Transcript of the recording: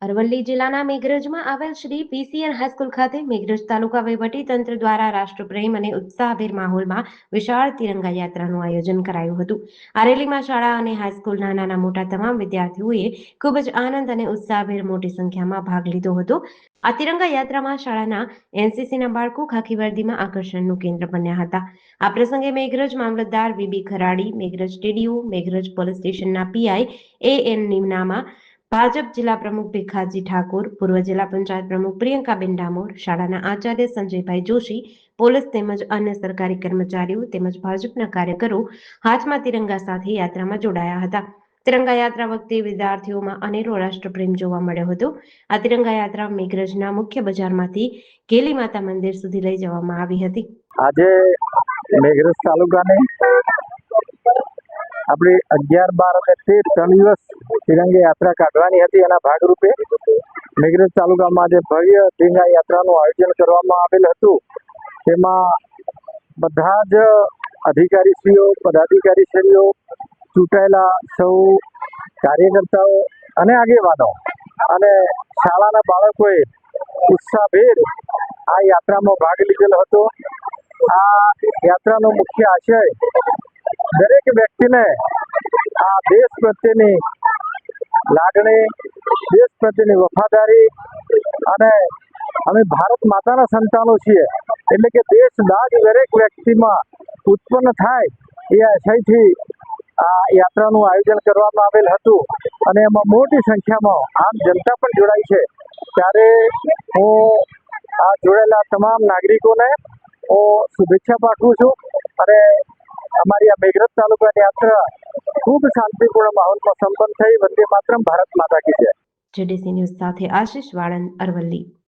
અરવલ્લી જિલ્લાના મેઘરજમાં આવેલ Shri PCN high school ખાતે મેઘરજ તાલુકા વહીવટી તંત્ર દ્વારા રાષ્ટ્રપ્રેમ અને ઉત્સાહભેર માહોલમાં વિશાળ તિરંગા યાત્રાનું આયોજન કરાયું હતું. આ રેલીમાં શાળા અને હાઈસ્કૂલના નાના મોટા તમામ વિદ્યાર્થીઓએ ખૂબ જ આનંદ અને ઉત્સાહભેર મોટી સંખ્યામાં ભાગ લીધો હતો. આ તિરંગા યાત્રામાં શાળાના એનસીસીના બાળકો ખાખી વર્દીમાં આકર્ષણનું કેન્દ્ર બન્યા હતા. આ પ્રસંગે મેઘરજ મામલતદાર VB Kharadi, Meghraj TDO, Meghraj police સ્ટેશનના પીઆઈ એએન નીમનામા, ભાજપ જિલ્લા પ્રમુખ ભીખાજી ઠાકોર, પૂર્વ જિલ્લા પંચાયત પ્રમુખ પ્રિયંકાબેન ડામોર, શાળાના આચાર્ય સંજયભાઈ જોશી, પોલીસ તેમજ અન્ય સરકારી કર્મચારીઓ તેમજ ભાજપના કાર્યકરો હાથમાં તિરંગા સાથે યાત્રામાં જોડાયા હતા. તિરંગા યાત્રા વખતે વિદ્યાર્થીઓમાં અનેરો રાષ્ટ્રપ્રેમ જોવા મળ્યો હતો. આ તિરંગા યાત્રા મેઘરજના મુખ્ય બજારમાંથી ગેલી માતા મંદિર સુધી લઈ જવામાં આવી હતી. આજે મેઘરજ તાલુકાને આપણે 11, 12 અને 13 દિવસ તિરંગા યાત્રા કાઢવાની હતી. એના ભાગરૂપે મેઘરજ તાલુકામાં આજે ભવ્ય તિરંગા યાત્રાનું આયોજન કરવામાં આવેલ હતું. તેમાં બધા જ અધિકારીશ્રીઓ, પદાધિકારીશ્રીઓ, ચૂંટાયેલા સૌ કાર્યકર્તાઓ અને આગેવાનો અને શાળાના બાળકોએ ઉત્સાહભેર આ યાત્રામાં ભાગ લીધેલો હતો. આ યાત્રાનો મુખ્ય આશય દરેક વ્યક્તિને આ દેશ પ્રત્યેની લાગણી, દેશ પ્રત્યેની વફાદારી અને અમે ભારત માતાના સંતાનો છીએ એટલે કે દેશદાગ દરેક વ્યક્તિમાં ઉત્પન્ન થાય એ આશયથી આ યાત્રાનું આયોજન કરવામાં આવેલ હતું અને એમાં મોટી સંખ્યામાં આમ જનતા પણ જોડાઈ છે. ત્યારે હું આ જોડાયેલા તમામ નાગરિકોને હું શુભેચ્છા પાઠવું છું અને અમારી આ મેઘરજ તાલુકાની યાત્રા ખૂબ શાંતિપૂર્ણ માહોલમાં સંપન્ન થઈ. વંદે માતરમ, ભારત માતા કી જય. જેડીસી ન્યૂઝ સાથે આશીષ વાળંદ, અરવલ્લી.